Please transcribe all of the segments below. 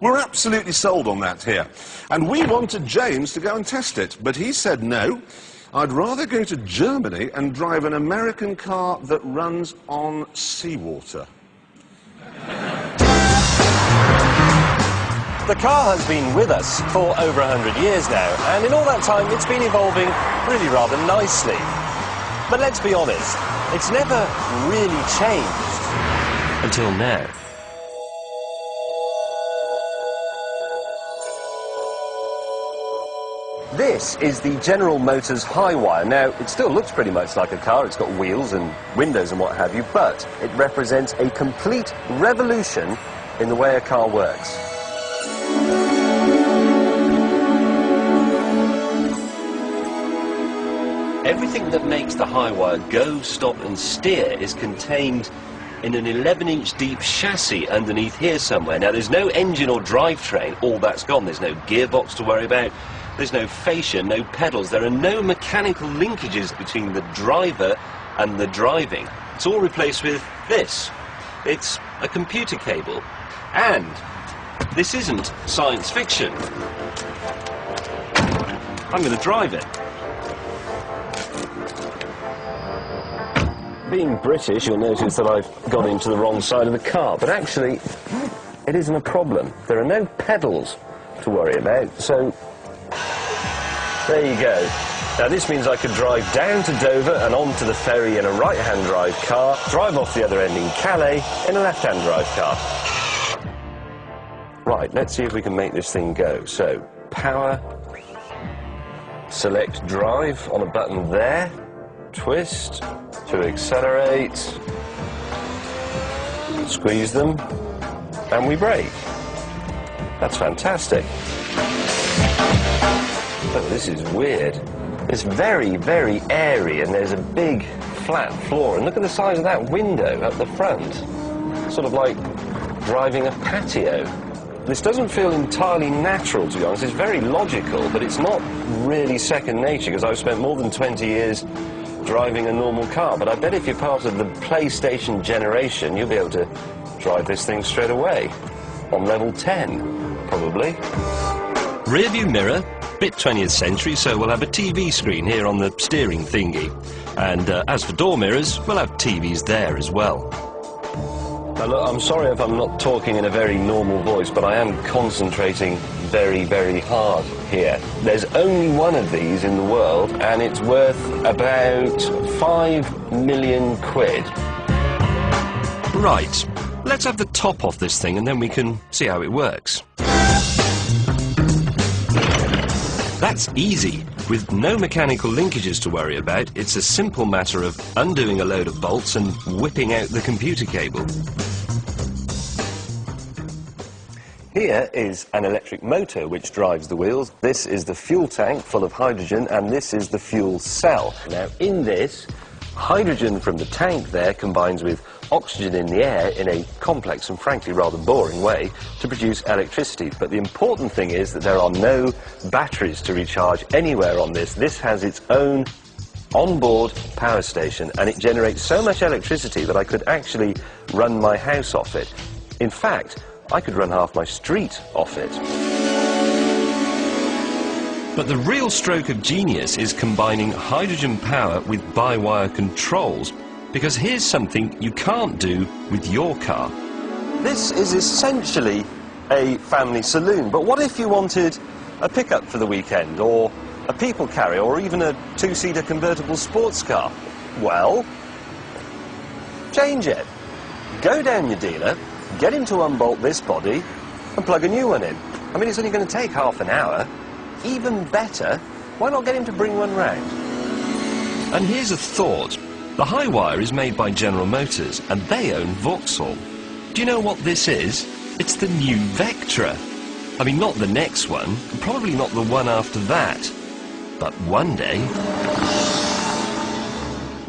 We're absolutely sold on that here. And we wanted James to go and test it, but he said no. I'd rather go to Germany and drive an American car that runs on seawater. The car has been with us for over 100 years now, and in all that time it's been evolving really rather nicely. But let's be honest, it's never really changed until now. This is the General Motors Highwire. Now, it still looks pretty much like a car. It's got wheels and windows and what have you, but it represents a complete revolution in the way a car works. Everything that makes the Highwire go, stop and steer is contained in an 11-inch deep chassis underneath here somewhere. Now, there's no engine or drivetrain. All that's gone. There's no gearbox to worry about. There's no fascia, no pedals. There are no mechanical linkages between the driver and the driving. It's all replaced with this. It's a computer cable. And this isn't science fiction. I'm going to drive it. Being British, you'll notice that I've got into the wrong side of the car, but actually, it isn't a problem. There are no pedals to worry about, so there you go. Now, this means I could drive down to Dover and onto the ferry in a right-hand drive car, drive off the other end in Calais in a left-hand drive car. Right, let's see if we can make this thing go. So, power, select drive on a button there, twist to accelerate, squeeze them, and we brake. That's fantastic. Oh, this is weird. It's very, very airy, and there's a big flat floor. And look at the size of that window at the front. Sort of like driving a patio. This doesn't feel entirely natural, to be honest. It's very logical, but it's not really second nature, because I've spent more than 20 years driving a normal car. But I bet if you're part of the PlayStation generation, you'll be able to drive this thing straight away. On level 10, probably. Rear view mirror, bit 20th century, so we'll have a TV screen here on the steering thingy. And as for door mirrors, we'll have TVs there as well. Now look, I'm sorry if I'm not talking in a very normal voice, but I am concentrating very, very hard here. There's only one of these in the world, and it's worth about 5 million quid. Right, let's have the top off this thing and then we can see how it works. That's easy. With no mechanical linkages to worry about, it's a simple matter of undoing a load of bolts and whipping out the computer cable. Here is an electric motor which drives the wheels. This is the fuel tank full of hydrogen, and this is the fuel cell. Now, in this, hydrogen from the tank there combines with oxygen in the air in a complex and frankly rather boring way to produce electricity. But the important thing is that there are no batteries to recharge anywhere on this. This has its own onboard power station, and it generates so much electricity that I could actually run my house off it. In fact, I could run half my street off it. But the real stroke of genius is combining hydrogen power with by-wire controls, because here's something you can't do with your car. This is essentially a family saloon, but what if you wanted a pickup for the weekend, or a people carrier, or even a two-seater convertible sports car? Well, change it. Go down your dealer, get him to unbolt this body, and plug a new one in. I mean, it's only going to take half an hour. Even better, why not get him to bring one round? And here's a thought. The Highwire is made by General Motors, and they own Vauxhall. Do you know what this is? It's the new Vectra. I mean, not the next one, and probably not the one after that. But one day...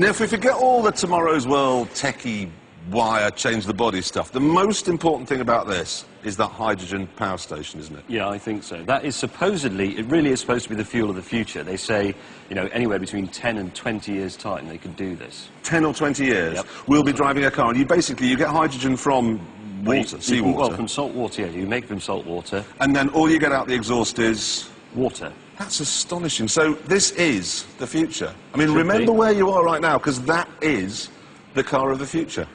Now, if we forget all the tomorrow's world techie wire, change the body stuff, the most important thing about this is that hydrogen power station, isn't it? Yeah, I think so. That is supposedly, it really is supposed to be the fuel of the future. They say, you know, anywhere between 10 and 20 years' time they could do this. 10 or 20 years? Yep. We'll be driving a car, and you basically, you get hydrogen from water, seawater. Well, from salt water, yeah. You make from salt water. And then all you get out the exhaust is... Water. That's astonishing. So this is the future. I mean, Should remember be. where you are right now, because that is the car of the future.